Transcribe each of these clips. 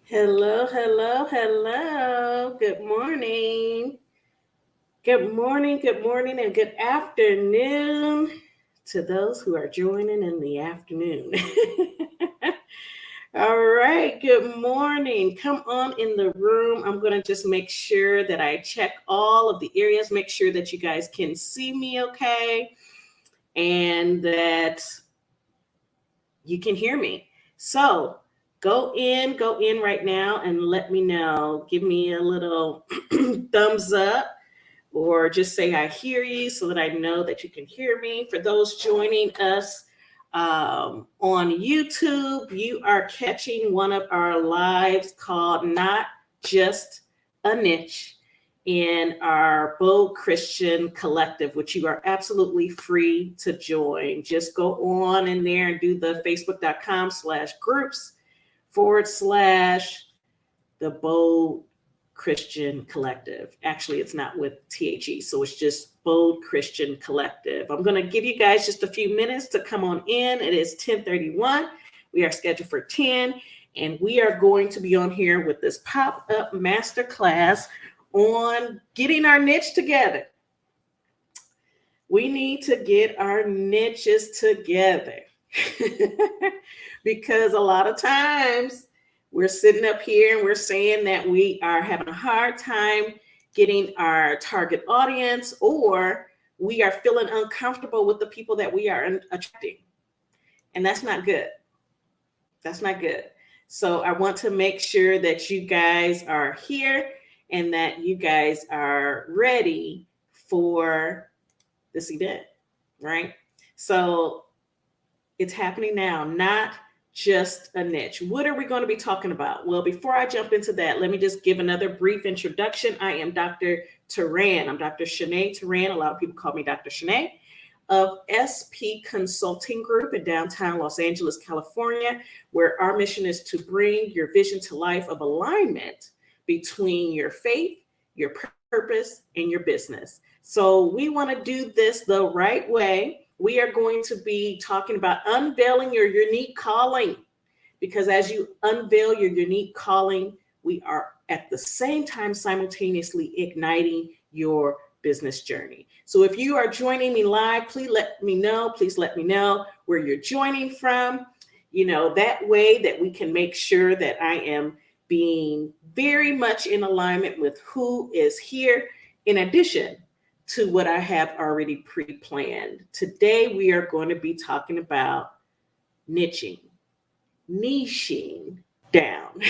Hello, hello, hello. Good morning. Good morning, and good afternoon to those who are joining in the afternoon. All right, good morning. Come on in the room. I'm going to just make sure that I check all of the areas, make sure that you guys can see me okay, and that you can hear me. So go in right now and let me know. Give me a little thumbs up or just say I hear you so that I know that you can hear me. For those joining us on YouTube, you are catching one of our lives called Not Just a Niche in our Bold Christian Collective, which you are absolutely free to join. Just go on in there and do the facebook.com/groups/the Bold Christian Collective. Actually, it's not with THE, so it's just Bold Christian Collective. I'm going to give you guys just a few minutes to come on in. It is 10:31. We are scheduled for 10, and we are going to be on here with this pop-up masterclass on getting our niche together. We need to get our niches together because a lot of times we're sitting up here and we're saying that we are having a hard time getting our target audience, or we are feeling uncomfortable with the people that we are attracting. And that's not good. That's not good. So I want to make sure that you guys are here and that you guys are ready for this event, right? So it's happening now, not just a niche. What are we going to be talking about? Well, before I jump into that, let me just give another brief introduction. I am Dr. Turan. I'm Dr. Shanae Turan. A lot of people call me Dr. Shanae of SP Consulting Group in downtown Los Angeles, California, where our mission is to bring your vision to life of alignment between your faith, your purpose, and your business. So we want to do this the right way. We are going to be talking about unveiling your unique calling, because as you unveil your unique calling, we are at the same time simultaneously igniting your business journey. So if you are joining me live, please let me know. Please let me know where you're joining from. That way that we can make sure that I am being very much in alignment with who is here, in addition to what I have already pre-planned. Today, we are going to be talking about niching down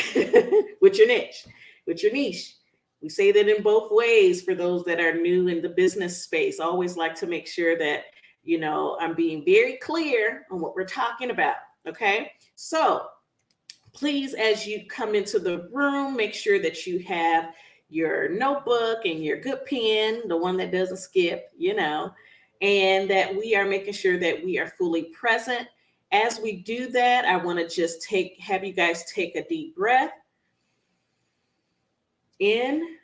with your niche, with your niche. We say that in both ways for those that are new in the business space. I always like to make sure that, I'm being very clear on what we're talking about. Okay. So please, as you come into the room, make sure that you have your notebook and your good pen, the one that doesn't skip, and that we are making sure that we are fully present. As we do that, I want to just have you guys take a deep breath in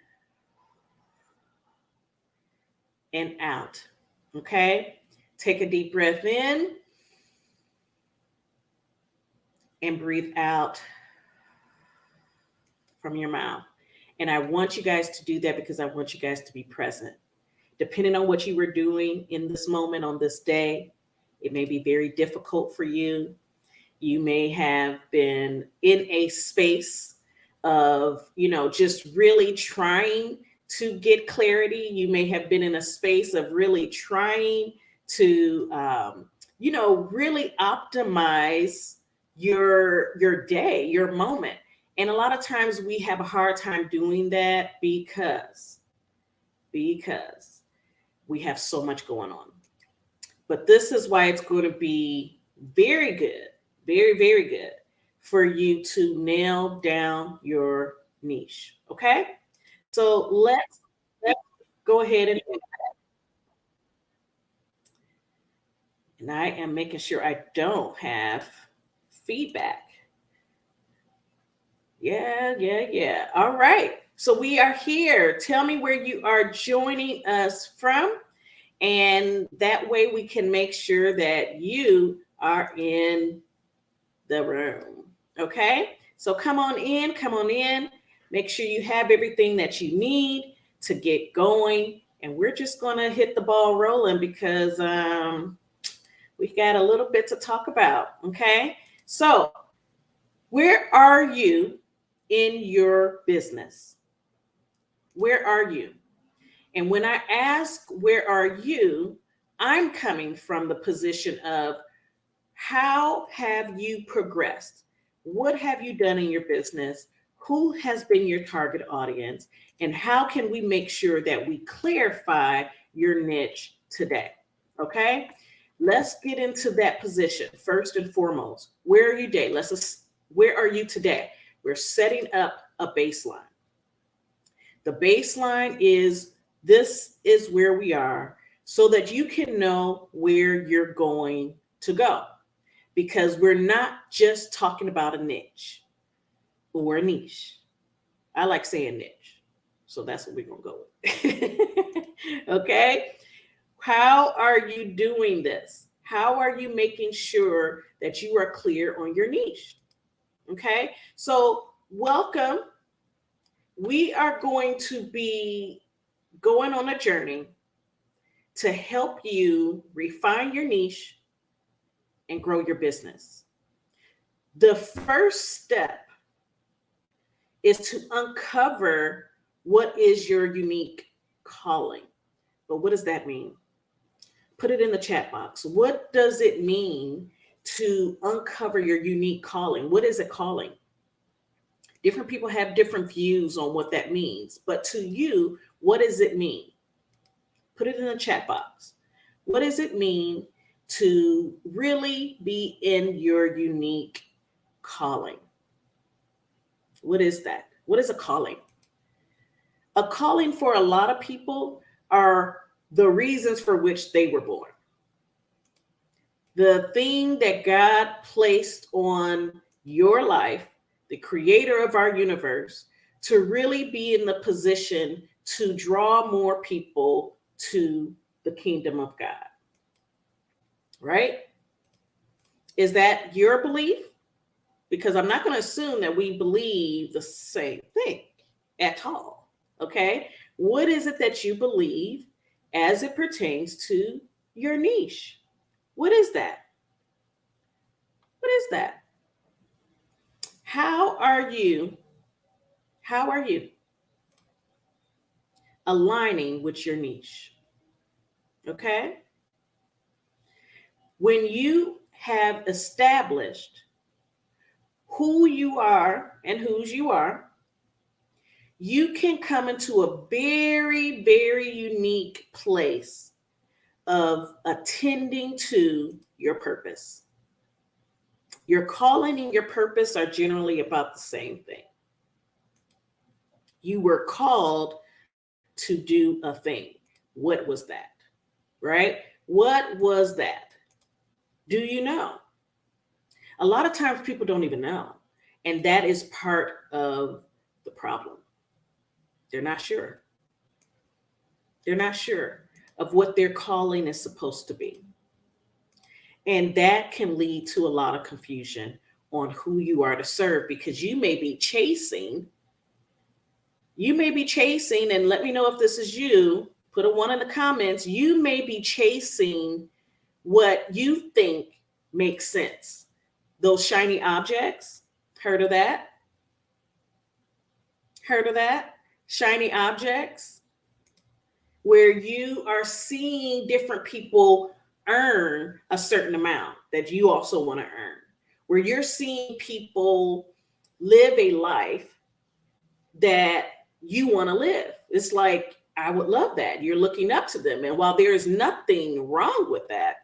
and out. Okay? Take a deep breath in and breathe out from your mouth. And I want you guys to do that because I want you guys to be present. Depending on what you were doing in this moment on this day, it may be very difficult for you. You may have been in a space of, just really trying to get clarity. You may have been in a space of really trying to, really optimize your day, your moment. And a lot of times we have a hard time doing that because we have so much going on. But this is why it's going to be very good, very, very good for you to nail down your niche. Okay. So let's go ahead and I am making sure I don't have feedback. Yeah. All right. So we are here. Tell me where you are joining us from. And that way we can make sure that you are in the room. Okay. So come on in, come on in. Make sure you have everything that you need to get going. And we're just going to hit the ball rolling because we got a little bit to talk about. Okay. So, where are you in your business? Where are you? And when I ask, where are you? I'm coming from the position of how have you progressed? What have you done in your business? Who has been your target audience? And how can we make sure that we clarify your niche today? Okay, let's get into that position first and foremost. Where are you today? Where are you today? We're setting up a baseline. The baseline is this is where we are so that you can know where you're going to go. Because we're not just talking about a niche or a niche. I like saying niche. So that's what we're going to go with. Okay. How are you doing this? How are you making sure that you are clear on your niche? Okay. So welcome. We are going to be going on a journey to help you refine your niche and grow your business. The first step is to uncover what is your unique calling. But what does that mean? Put it in the chat box. What does it mean to uncover your unique calling? What is a calling? Different people have different views on what that means. But to you, what does it mean? Put it in the chat box. What does it mean to really be in your unique calling? What is that? What is a calling? A calling for a lot of people are the reasons for which they were born. The thing that God placed on your life, the creator of our universe, to really be in the position to draw more people to the kingdom of God. Right? Is that your belief? Because I'm not going to assume that we believe the same thing at all. Okay. What is it that you believe as it pertains to your niche? What is that? What is that? How are you aligning with your niche? Okay. When you have established who you are and whose you are, you can come into a very, very unique place of attending to your purpose. Your calling and your purpose are generally about the same thing. You were called to do a thing. What was that? Right? What was that? Do you know? A lot of times people don't even know. And that is part of the problem. They're not sure. They're not sure of what their calling is supposed to be. And that can lead to a lot of confusion on who you are to serve because you may be chasing, and let me know if this is you, put a 1 in the comments. You may be chasing what you think makes sense. Those shiny objects, heard of that? Heard of that? Shiny objects, where you are seeing different people earn a certain amount that you also want to earn, where you're seeing people live a life that you want to live. It's like, I would love that. You're looking up to them. And while there is nothing wrong with that,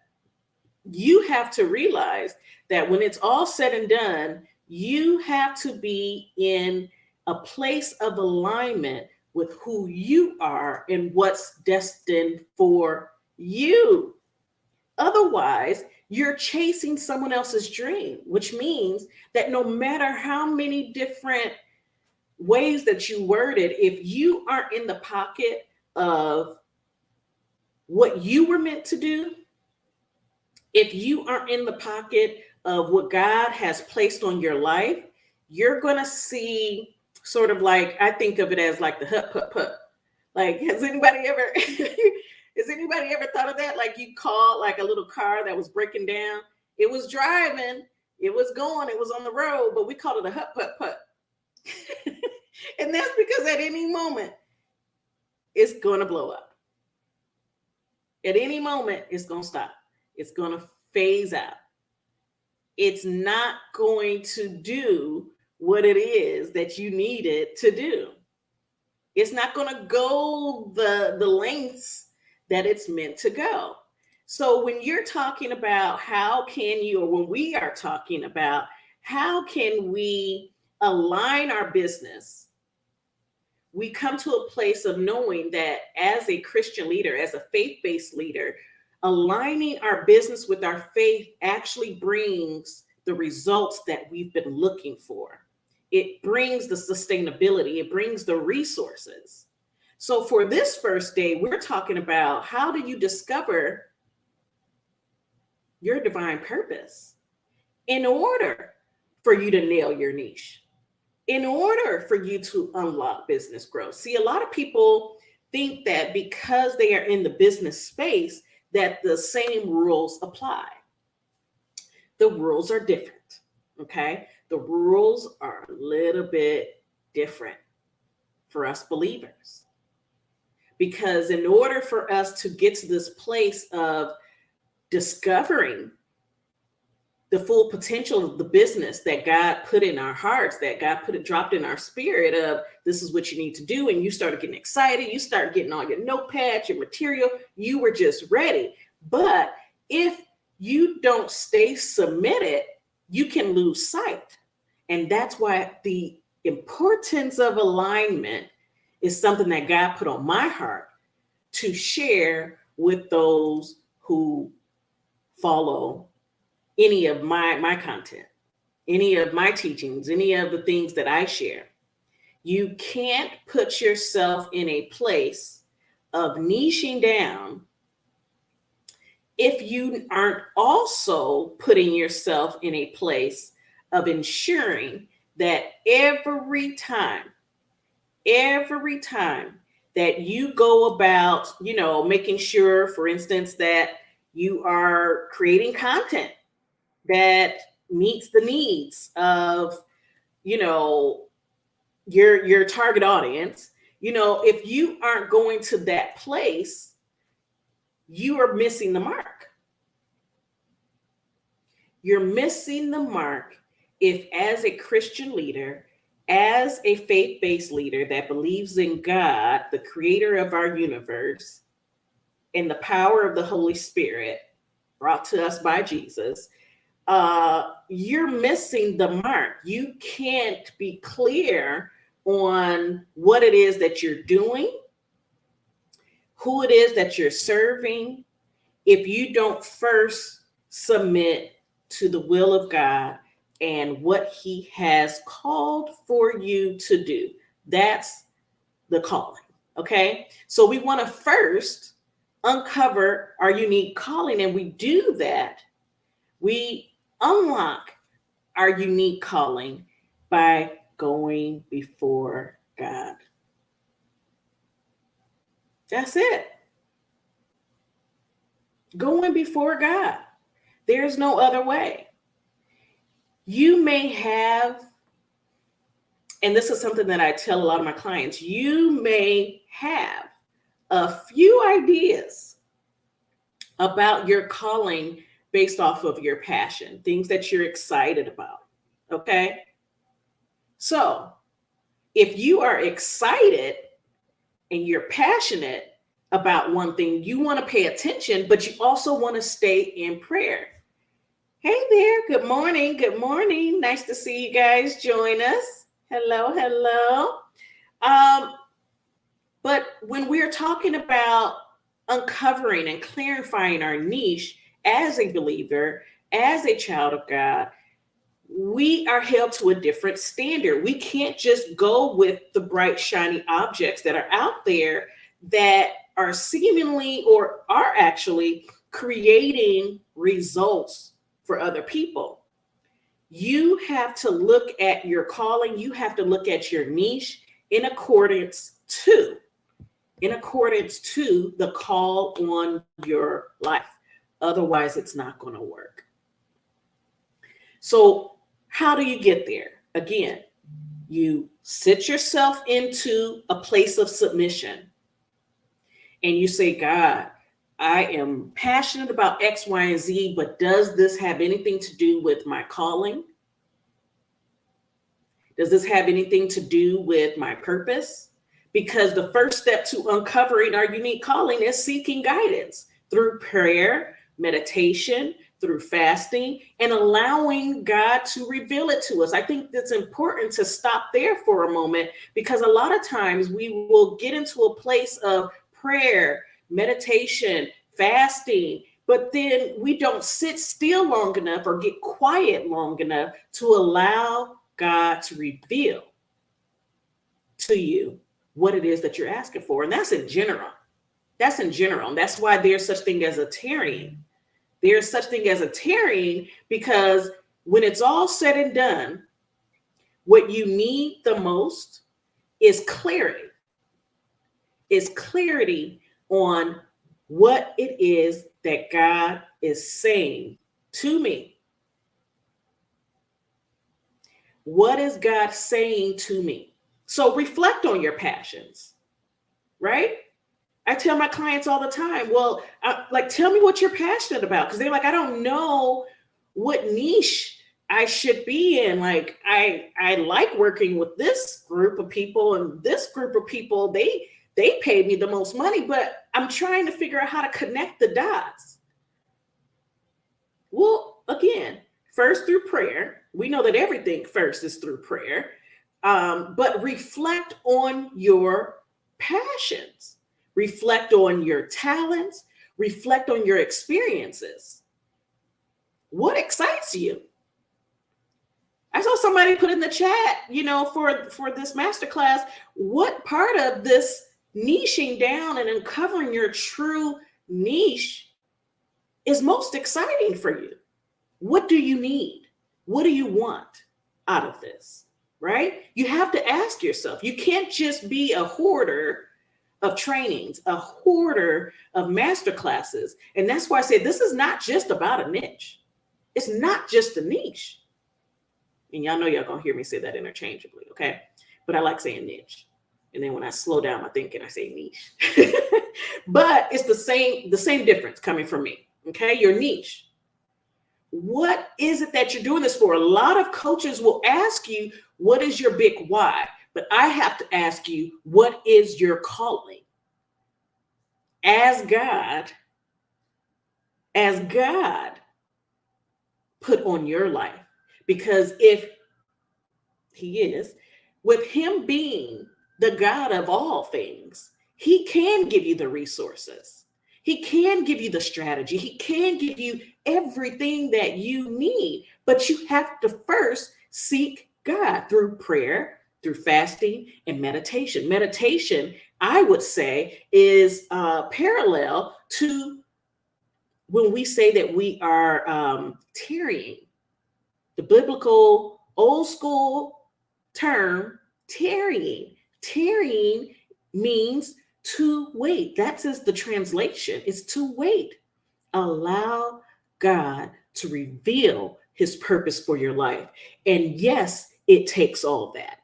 you have to realize that when it's all said and done, you have to be in a place of alignment with who you are and what's destined for you. Otherwise, you're chasing someone else's dream, which means that no matter how many different ways that you word it, if you aren't in the pocket of what you were meant to do, if you aren't in the pocket of what God has placed on your life, you're going to see sort of like, I think of it as like the hut put put. Like, has anybody ever has anybody ever thought of that? Like, you called like a little car that was breaking down. It was driving, it was going, it was on the road, but we called it a hut put put. And that's because at any moment it's going to blow up. At any moment it's going to stop. It's going to phase out. It's not going to do what it is that you need it to do. It's not going to go the lengths that it's meant to go. So when you're talking about how can you, or when we are talking about how can we align our business, we come to a place of knowing that as a Christian leader, as a faith-based leader, aligning our business with our faith actually brings the results that we've been looking for. It brings the sustainability, it brings the resources. So for this first day, we're talking about how do you discover your divine purpose in order for you to nail your niche, in order for you to unlock business growth. See, a lot of people think that because they are in the business space, that the same rules apply. The rules are different, okay? The rules are a little bit different for us believers. Because in order for us to get to this place of discovering the full potential of the business that God put in our hearts, that God dropped in our spirit of, this is what you need to do, and you started getting excited, you start getting all your notepads, your material, you were just ready. But if you don't stay submitted, you can lose sight. And that's why the importance of alignment is something that God put on my heart to share with those who follow any of my content, any of my teachings, any of the things that I share. You can't put yourself in a place of niching down if you aren't also putting yourself in a place of ensuring that every time that you go about, making sure, for instance, that you are creating content that meets the needs of, your target audience, if you aren't going to that place, you are missing the mark. You're missing the mark if, as a Christian leader, as a faith-based leader that believes in God, the creator of our universe, and the power of the Holy Spirit brought to us by Jesus, you're missing the mark. You can't be clear on what it is that you're doing, who it is that you're serving, if you don't first submit to the will of God and what He has called for you to do. That's the calling. Okay. So we want to first uncover our unique calling, and we do that. We unlock our unique calling by going before God. That's it. Going before God. There's no other way. You may have, and this is something that I tell a lot of my clients, you may have a few ideas about your calling based off of your passion, things that you're excited about. Okay. So if you are excited and you're passionate about one thing, you want to pay attention, but you also want to stay in prayer. Hey there. Good morning. Good morning. Nice to see you guys join us. Hello. Hello. But when we're talking about uncovering and clarifying our niche as a believer, as a child of God, we are held to a different standard. We can't just go with the bright, shiny objects that are out there that are seemingly or are actually creating results for other people. You have to look at your calling. You have to look at your niche in accordance to the call on your life. Otherwise, it's not going to work. So how do you get there? Again, you sit yourself into a place of submission and you say, God, I am passionate about X, Y, and Z, but does this have anything to do with my calling? Does this have anything to do with my purpose? Because the first step to uncovering our unique calling is seeking guidance through prayer, meditation, through fasting, and allowing God to reveal it to us. I think it's important to stop there for a moment, because a lot of times we will get into a place of prayer, meditation, fasting, but then we don't sit still long enough or get quiet long enough to allow God to reveal to you what it is that you're asking for. And that's in general. That's in general. And that's why there's such thing as a tarrying. There's such thing as a tarrying, because when it's all said and done, what you need the most is clarity. Is clarity on what it is that God is saying to me. What is God saying to me? So reflect on your passions, right? I tell my clients all the time, well, tell me what you're passionate about. Because they're like, I don't know what niche I should be in. Like, I like working with this group of people, and this group of people, they pay me the most money, but I'm trying to figure out how to connect the dots. Well, again, first through prayer. We know that everything first is through prayer, but reflect on your passions. Reflect on your talents, reflect on your experiences. What excites you? I saw somebody put in the chat, for this masterclass, what part of this niching down and uncovering your true niche is most exciting for you? What do you need? What do you want out of this, right? You have to ask yourself. You can't just be a hoarder of trainings, a hoarder of masterclasses. And that's why I say this is not just about a niche. It's not just a niche. And y'all know y'all gonna hear me say that interchangeably, okay? But I like saying niche. And then when I slow down my thinking, I say niche. But it's the same difference coming from me, okay? Your niche. What is it that you're doing this for? A lot of coaches will ask you, what is your big why? But I have to ask you, what is your calling? As God put on your life. Because if he is, with him being the God of all things, he can give you the resources. He can give you the strategy. He can give you everything that you need. But you have to first seek God through prayer, through fasting, and meditation. Meditation, I would say, is parallel to when we say that we are tarrying. The biblical old school term, tarrying. Tarrying means to wait. That is the translation. It's to wait. Allow God to reveal his purpose for your life. And yes, it takes all that,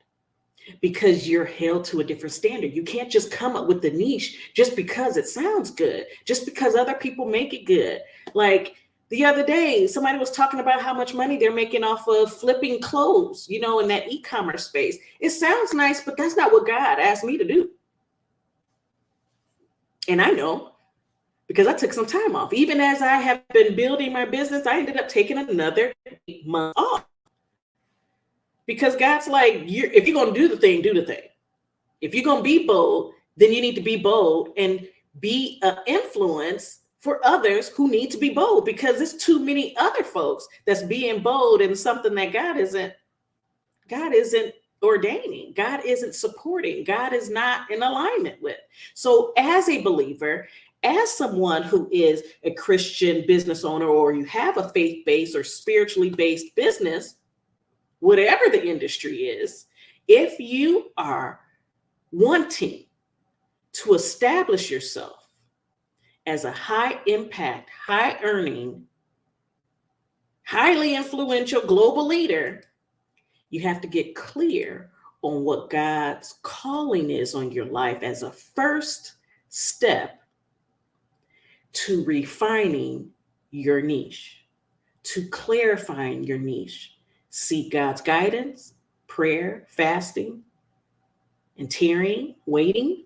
because you're held to a different standard. You can't just come up with the niche just because it sounds good, just because other people make it good. Like the other day, somebody was talking about how much money they're making off of flipping clothes, in that e-commerce space. It sounds nice, but that's not what God asked me to do. And I know, because I took some time off. Even as I have been building my business, I ended up taking another 8 months off. Because God's like, if you're going to do the thing, do the thing. If you're going to be bold, then you need to be bold and be an influence for others who need to be bold, because there's too many other folks that's being bold in something that God isn't ordaining. God isn't supporting. God is not in alignment with. So as a believer, as someone who is a Christian business owner, or you have a faith-based or spiritually based business, whatever the industry is, if you are wanting to establish yourself as a high impact, high earning, highly influential global leader, you have to get clear on what God's calling is on your life as a first step to refining your niche, to clarifying your niche. Seek God's guidance, prayer, fasting, and tarrying, waiting,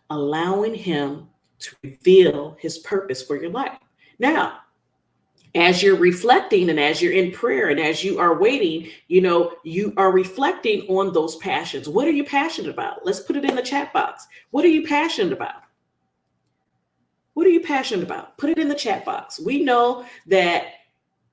allowing Him to reveal His purpose for your life. Now, as you're reflecting and as you're in prayer and as you are waiting, you are reflecting on those passions. What are you passionate about? Let's put it in the chat box. What are you passionate about? What are you passionate about? Put it in the chat box. We know that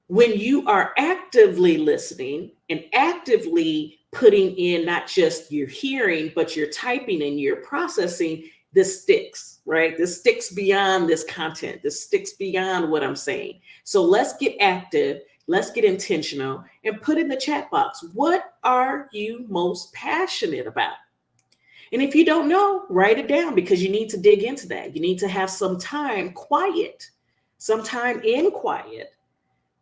when you are actively listening and actively putting in not just your hearing, but you're typing and you're processing, this sticks, right? This sticks beyond this content. This sticks beyond what I'm saying. So let's get active. Let's get intentional and put in the chat box. What are you most passionate about? And if you don't know, write it down, because you need to dig into that. You need to have some time quiet, some time in quiet,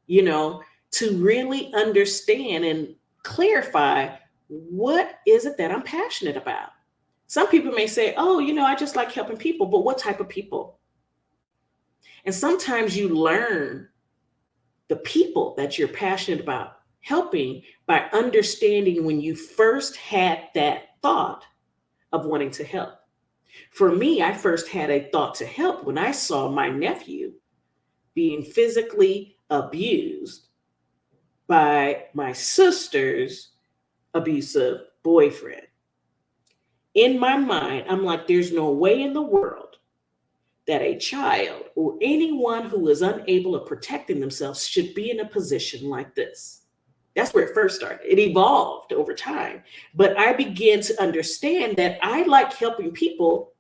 to really understand and clarify, what is it that I'm passionate about? Some people may say, oh, I just like helping people, but what type of people? And sometimes you learn the people that you're passionate about helping by understanding when you first had that thought of wanting to help. For me, I first had a thought to help when I saw my nephew being physically abused by my sister's abusive boyfriend. In my mind, I'm like, there's no way in the world that a child or anyone who is unable of protecting themselves should be in a position like this. That's where it first started. It evolved over time. But I began to understand that I like helping people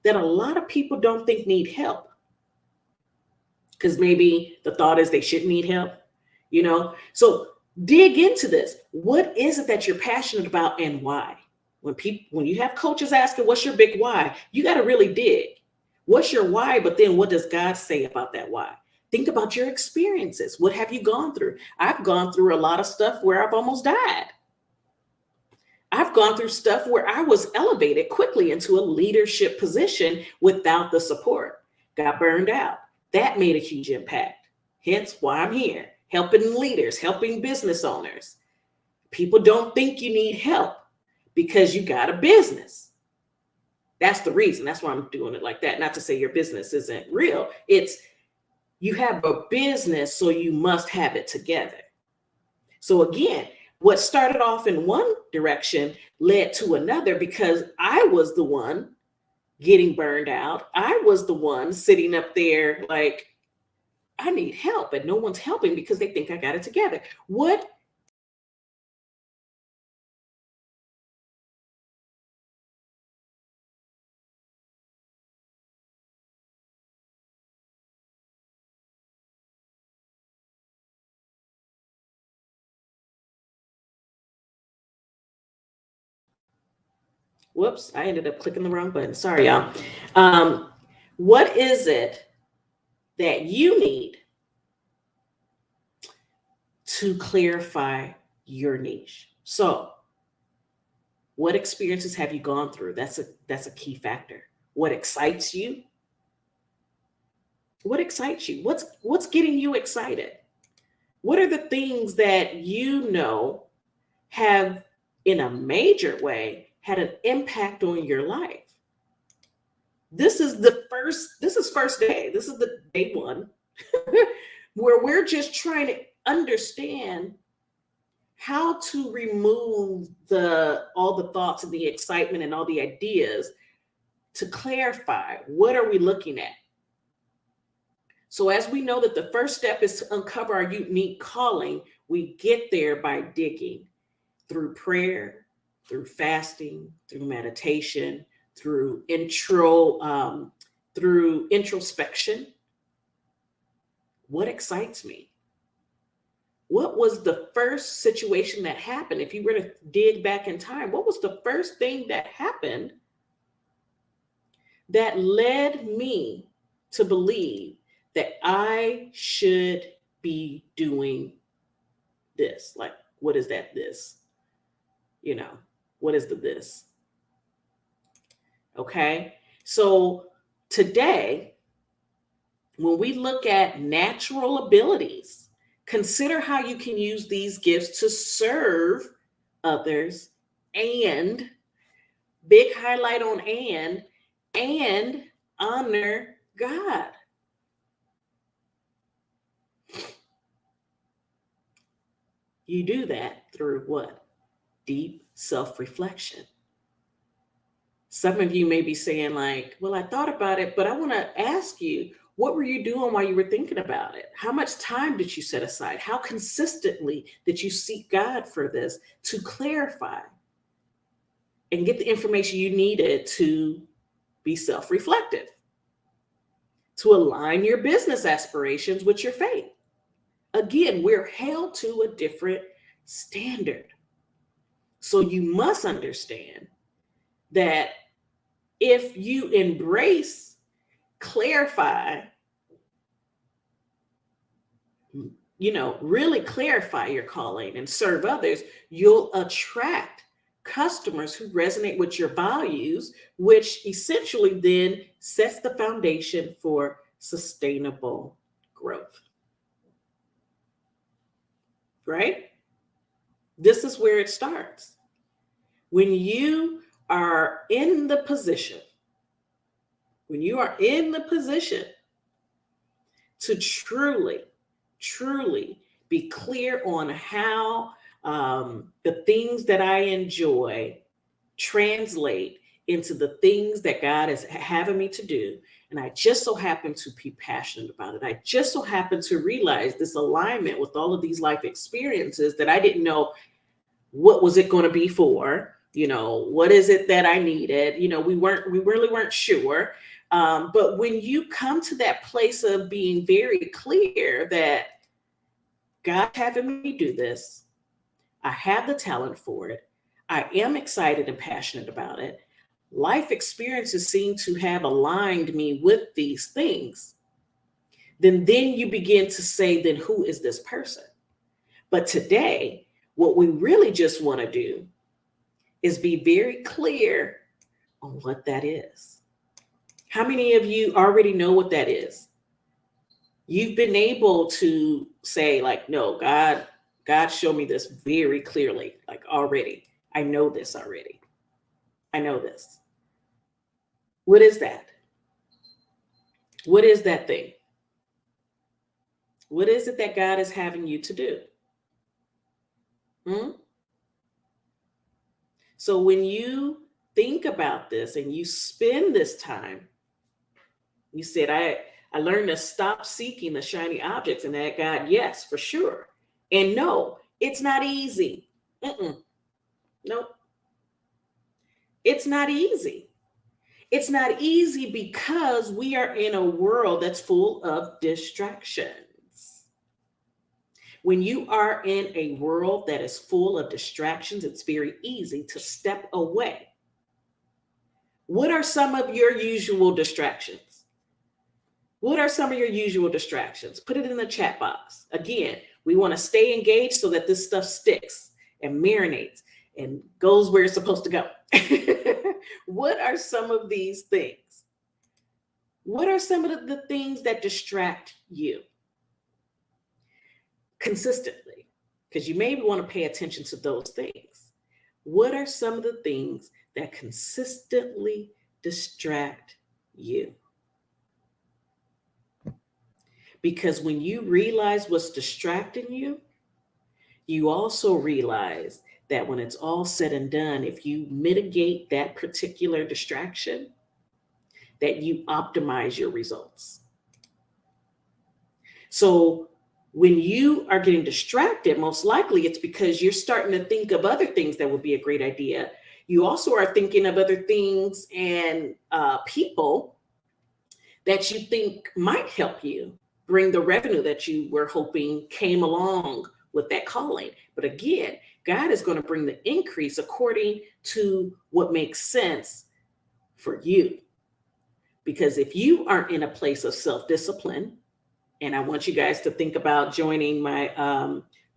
that a lot of people don't think need help. Because maybe the thought is they shouldn't need help, So dig into this. What is it that you're passionate about and why? When you have coaches asking, what's your big why? You got to really dig. What's your why? But then what does God say about that why? Think about your experiences. What have you gone through? I've gone through a lot of stuff where I've almost died. I've gone through stuff where I was elevated quickly into a leadership position without the support. Got burned out. That made a huge impact. Hence why I'm here, helping leaders, helping business owners. People don't think you need help because you got a business. That's the reason. That's why I'm doing it like that. Not to say your business isn't real. It's you have a business, so you must have it together. So again, what started off in one direction led to another because I was the one getting burned out. I was the one sitting up there like, I need help, and no one's helping because they think I got it together. What Whoops, I ended up clicking the wrong button. Sorry, y'all. What is it that you need to clarify your niche? So, what experiences have you gone through? That's a key factor. What excites you? What excites you? What's getting you excited? What are the things that have in a major way had an impact on your life? This is first day. This is the day one where we're just trying to understand how to remove all the thoughts and the excitement and all the ideas to clarify what are we looking at. So as we know that the first step is to uncover our unique calling, we get there by digging through prayer, through fasting, through meditation, through introspection. What excites me? What was the first situation that happened? If you were to dig back in time, what was the first thing that happened that led me to believe that I should be doing this? Like, what is that this? You know, what is the this? Okay. So today, when we look at natural abilities, consider how you can use these gifts to serve others and big highlight on and honor God. You do that through what? Deep self-reflection. Some of you may be saying, like, well, I thought about it, but I want to ask you, what were you doing while you were thinking about it? How much time did you set aside? How consistently did you seek God for this to clarify and get the information you needed to be self-reflective, to align your business aspirations with your faith? Again, we're held to a different standard. So you must understand that if you embrace, clarify, really clarify your calling and serve others, you'll attract customers who resonate with your values, which essentially then sets the foundation for sustainable growth. Right? This is where it starts. When you are in the position, to truly be clear on how the things that I enjoy translate into the things that God is having me to do. And I just so happen to be passionate about it. I just so happen to realize this alignment with all of these life experiences that I didn't know what was it going to be for, what is it that I needed? We really weren't sure. But when you come to that place of being very clear that God having me do this, I have the talent for it, I am excited and passionate about it, life experiences seem to have aligned me with these things, then you begin to say, then who is this person? But today, what we really just want to do is be very clear on what that is. How many of you already know what that is? You've been able to say, like, no, God showed me this very clearly, like already. I know this already. I know this. What is that? What is that thing? What is it that God is having you to do? So when you think about this and you spend this time, you said, I learned to stop seeking the shiny objects and that God, yes, for sure. And no, it's not easy. Nope. It's not easy. It's not easy because we are in a world that's full of distractions. When you are in a world that is full of distractions, it's very easy to step away. What are some of your usual distractions? What are some of your usual distractions? Put it in the chat box. Again, we want to stay engaged so that this stuff sticks and marinates and goes where it's supposed to go. What are some of these things? What are some of the things that distract you consistently? Because you may want to pay attention to those things. What are some of the things that consistently distract you? Because when you realize what's distracting you, you also realize that when it's all said and done, if you mitigate that particular distraction, that you optimize your results. So when you are getting distracted, most likely it's because you're starting to think of other things that would be a great idea. You also are thinking of other things and people that you think might help you bring the revenue that you were hoping came along with that calling. But again, God is going to bring the increase according to what makes sense for you. Because if you aren't in a place of self-discipline, and I want you guys to think about joining my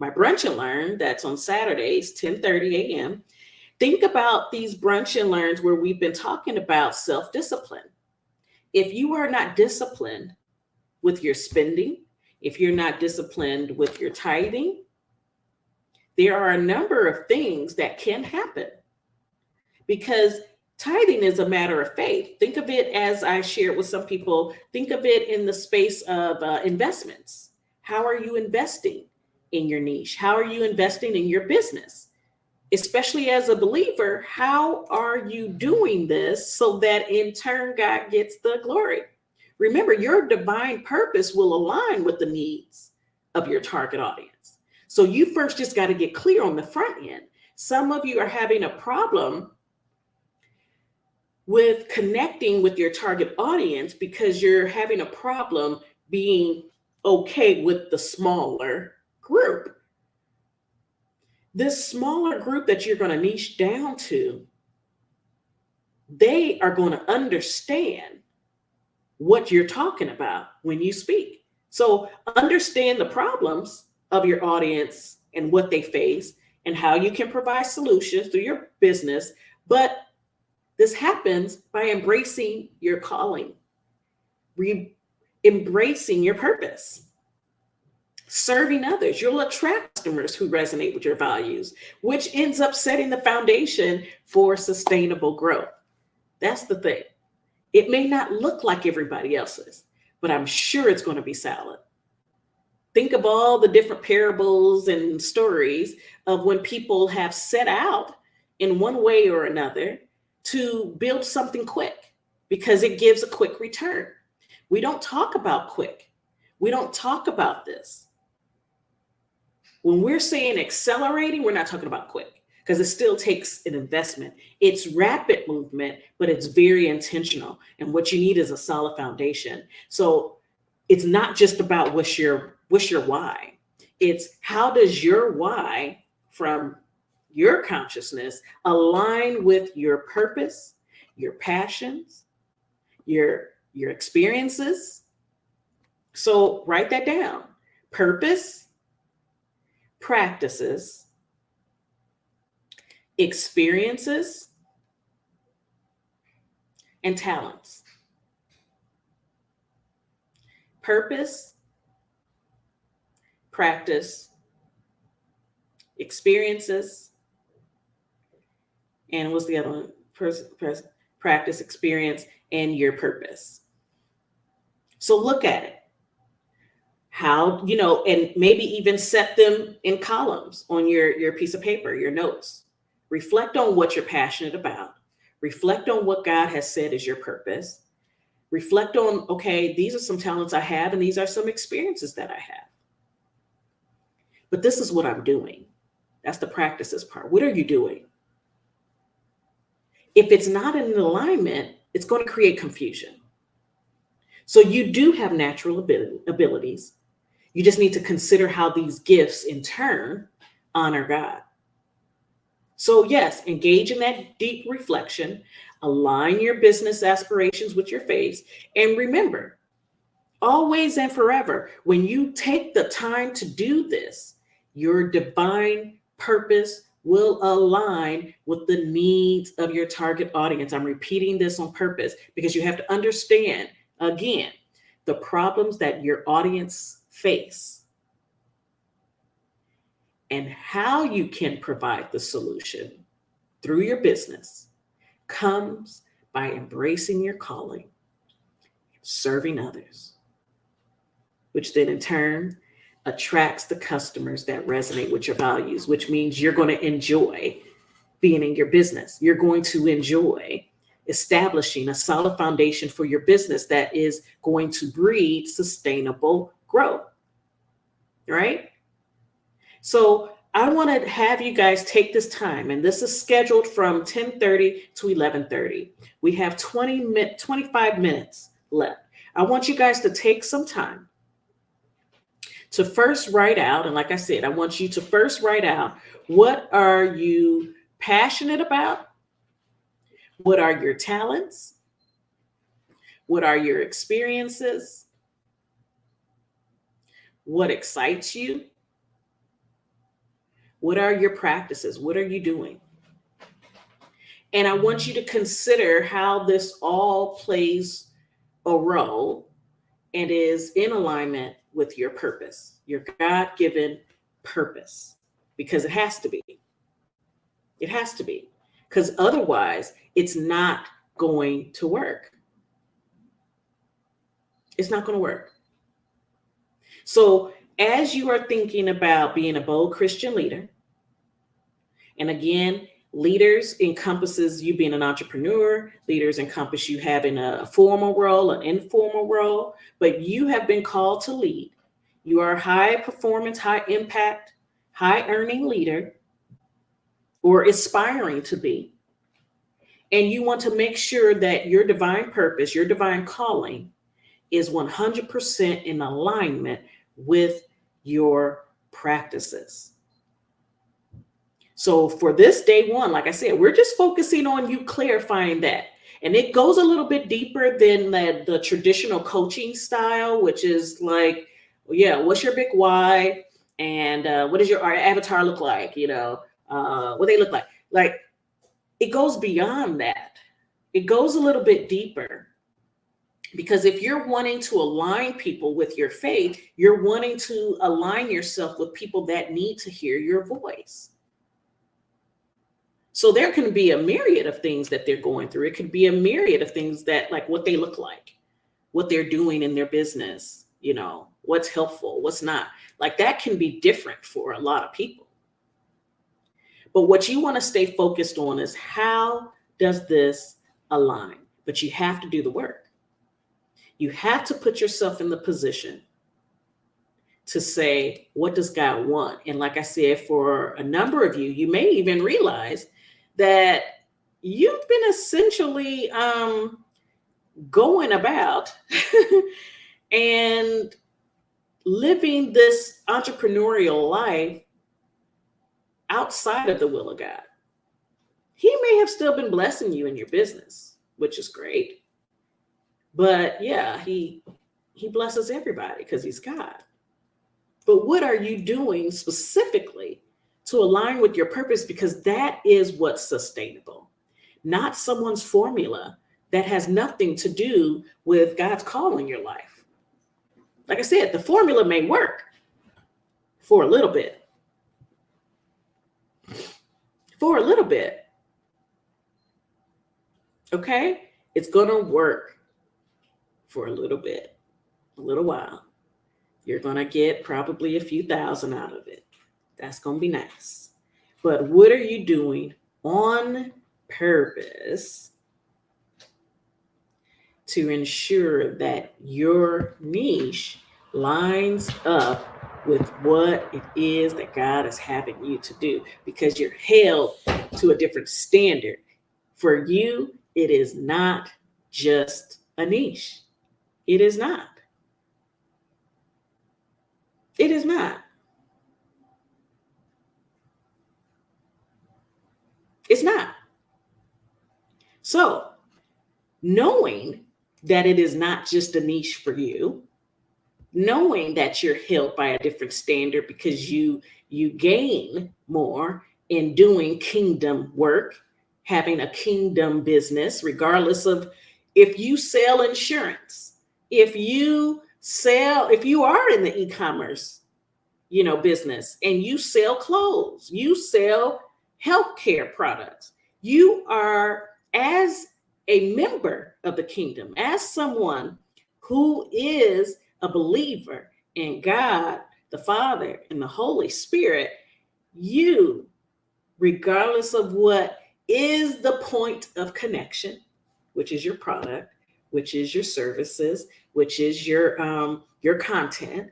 brunch and learn that's on Saturdays, 10:30 a.m. Think about these brunch and learns where we've been talking about self-discipline. If you are not disciplined with your spending, if you're not disciplined with your tithing, there are a number of things that can happen because tithing is a matter of faith. Think of it, as I shared with some people, think of it in the space of investments. How are you investing in your niche? How are you investing in your business? Especially as a believer, how are you doing this so that in turn God gets the glory? Remember, your divine purpose will align with the needs of your target audience. So you first just got to get clear on the front end. Some of you are having a problem with connecting with your target audience because you're having a problem being okay with the smaller group. This smaller group that you're going to niche down to, they are going to understand what you're talking about when you speak. So understand the problems of your audience and what they face and how you can provide solutions through your business. But this happens by embracing your calling, embracing your purpose. Serving others, you'll attract customers who resonate with your values, which ends up setting the foundation for sustainable growth. That's the thing. It may not look like everybody else's, but I'm sure it's going to be solid. Think of all the different parables and stories of when people have set out in one way or another to build something quick because it gives a quick return. We don't talk about quick. We don't talk about this. When we're saying accelerating, we're not talking about quick because it still takes an investment. It's rapid movement, but it's very intentional. And what you need is a solid foundation. So it's not just about what's your why. It's how does your why from your consciousness align with your purpose, your passions, your experiences. So write that down. Purpose, practices, experiences, and talents. Purpose, practice, experiences, and what's the other one? Practice, experience, and your purpose. So look at it. How, and maybe even set them in columns on your piece of paper, your notes. Reflect on what you're passionate about. Reflect on what God has said is your purpose. Reflect on, okay, these are some talents I have, and these are some experiences that I have. But this is what I'm doing. That's the practices part. What are you doing? If it's not in alignment, it's going to create confusion. So you do have natural abilities. You just need to consider how these gifts in turn honor God. So yes, engage in that deep reflection, align your business aspirations with your faith, and remember, always and forever, when you take the time to do this, your divine purpose will align with the needs of your target audience. I'm repeating this on purpose because you have to understand, again, the problems that your audience face and how you can provide the solution through your business comes by embracing your calling, serving others, which then in turn attracts the customers that resonate with your values, which means you're going to enjoy being in your business. You're going to enjoy establishing a solid foundation for your business that is going to breed sustainable growth, right? So I want to have you guys take this time, and this is scheduled from 10:30 to 11:30. We have 25 minutes left. I want you guys to take some time to first write out, and like I said, I want you to first write out, what are you passionate about? What are your talents? What are your experiences? What excites you? What are your practices? What are you doing? And I want you to consider how this all plays a role and is in alignment with your purpose, your God given purpose, because it has to be. It has to be, because otherwise it's not going to work. It's not going to work. So, as you are thinking about being a bold Christian leader, and again, leaders encompasses you being an entrepreneur, leaders encompass you having a formal role, an informal role, but you have been called to lead. You are a high performance, high impact, high earning leader, or aspiring to be. And you want to make sure that your divine purpose, your divine calling is 100% in alignment with your practices. So for this day one, like I said, we're just focusing on you clarifying that. And it goes a little bit deeper than the traditional coaching style, which is like, yeah, what's your big why? And what does your avatar look like? What they look like. Like, it goes beyond that. It goes a little bit deeper. Because if you're wanting to align people with your faith, you're wanting to align yourself with people that need to hear your voice. So there can be a myriad of things that they're going through. It could be a myriad of things that, like, what they look like, what they're doing in their business, what's helpful, what's not. Like, that can be different for a lot of people. But what you want to stay focused on is, how does this align? But you have to do the work. You have to put yourself in the position to say, what does God want? And like I said, for a number of you, you may even realize that you've been essentially going about and living this entrepreneurial life outside of the will of God. He may have still been blessing you in your business, which is great. But yeah, he blesses everybody because he's God. But what are you doing specifically to align with your purpose? Because that is what's sustainable, not someone's formula that has nothing to do with God's call in your life. Like I said, the formula may work for a little bit. For a little bit. Okay? It's going to work for a little bit, a little while. You're going to get probably a few thousand out of it. That's going to be nice. But what are you doing on purpose to ensure that your niche lines up with what it is that God is having you to do? Because you're held to a different standard. For you, it is not just a niche. It is not. It is not. It's not. So, knowing that it is not just a niche for you, knowing that you're held by a different standard because you gain more in doing kingdom work, having a kingdom business, regardless of if you sell insurance, if you are in the e-commerce, business, and you sell clothes, you sell healthcare products, you are, as a member of the kingdom, as someone who is a believer in God, the Father, and the Holy Spirit, you, regardless of what is the point of connection, which is your product, which is your services, which is your content,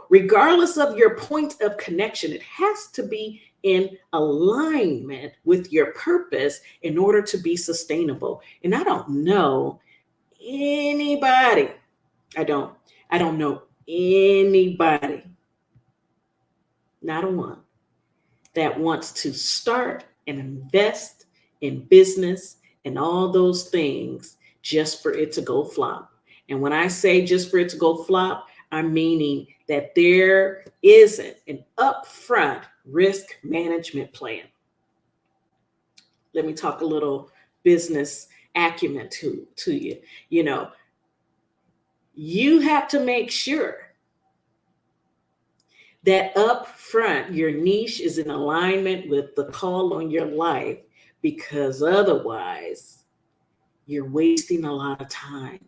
regardless of your point of connection, it has to be in alignment with your purpose in order to be sustainable. And I don't know anybody, I don't know anybody, not a one, that wants to start and invest in business and all those things just for it to go flop. And when I say just for it to go flop, I'm meaning that there isn't an upfront risk management plan. Let me talk a little business acumen to you. You know, you have to make sure that up front your niche is in alignment with the call on your life, because otherwise you're wasting a lot of time.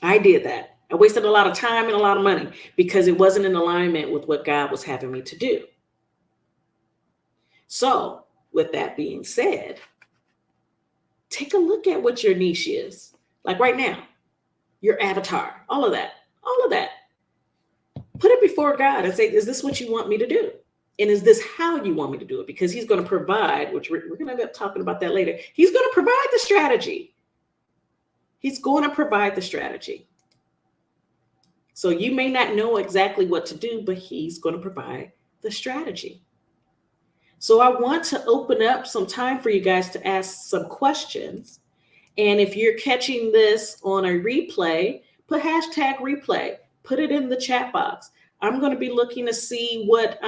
I did that. I wasted a lot of time and a lot of money because it wasn't in alignment with what God was having me to do. So with that being said, take a look at what your niche is. Like right now, your avatar, all of that. Put it before God and say, is this what you want me to do? And is this how you want me to do it? Because he's going to provide, which we're going to end up talking about that later. He's going to provide the strategy. He's going to provide the strategy. So you may not know exactly what to do, but he's going to provide the strategy. So I want to open up some time for you guys to ask some questions. And if you're catching this on a replay, put hashtag replay. Put it in the chat box. I'm going to be looking to see what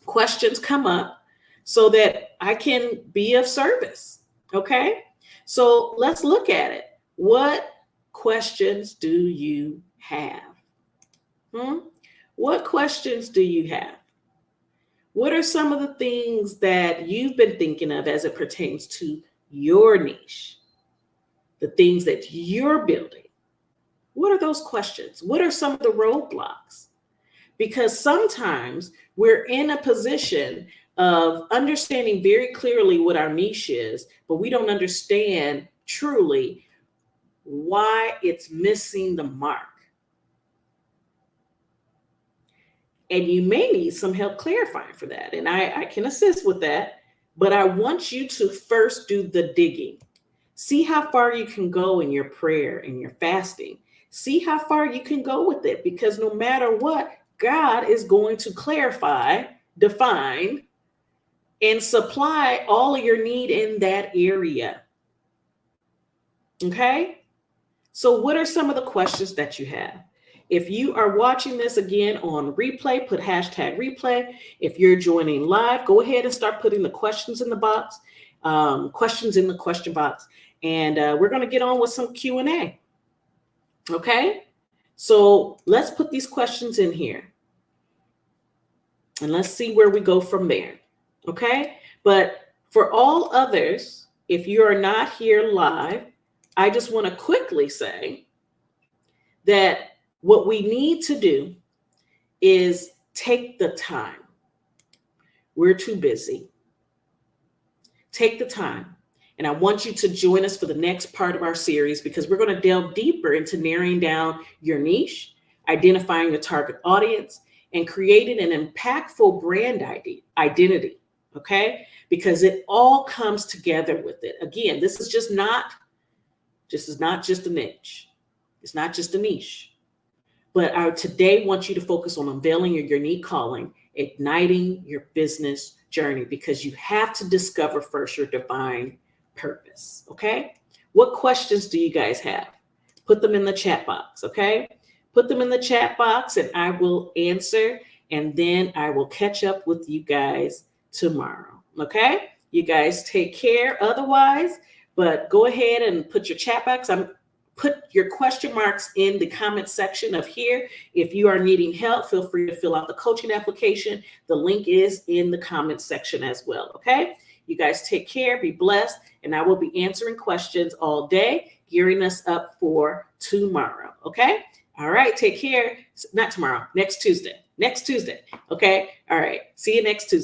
questions come up so that I can be of service. Okay? So let's look at it. What questions do you have? What questions do you have? What are some of the things that you've been thinking of as it pertains to your niche? The things that you're building. What are those questions? What are some of the roadblocks? Because sometimes we're in a position of understanding very clearly what our niche is, but we don't understand truly why it's missing the mark. And you may need some help clarifying for that. And I can assist with that, but I want you to first do the digging. See how far you can go in your prayer and your fasting. See how far you can go with it, because no matter what, God is going to clarify, define, and supply all of your need in that area. Okay? So what are some of the questions that you have? If you are watching this again on replay, put hashtag replay. If you're joining live, go ahead and start putting the questions in the box, questions in the question box. And we're going to get on with some Q&A. Okay? So let's put these questions in here. And let's see where we go from there. Okay? But for all others, if you are not here live, I just want to quickly say that what we need to do is take the time. We're too busy. Take the time. And I want you to join us for the next part of our series, because we're going to delve deeper into narrowing down your niche, identifying your target audience, and creating an impactful brand identity. Okay? Because it all comes together with it. Again, this is not just a niche. It's not just a niche. But I today want you to focus on unveiling your unique calling, igniting your business journey, because you have to discover first your divine purpose. Okay? What questions do you guys have? Put them in the chat box. Okay? Put them in the chat box and I will answer, and then I will catch up with you guys tomorrow. Okay? You guys take care otherwise, but go ahead and put your chat box. Put your question marks in the comment section of here. If you are needing help, feel free to fill out the coaching application. The link is in the comment section as well. Okay? You guys take care, be blessed, and I will be answering questions all day, gearing us up for tomorrow. Okay? All right, take care. Not tomorrow, next Tuesday. Okay? All right. See you next Tuesday.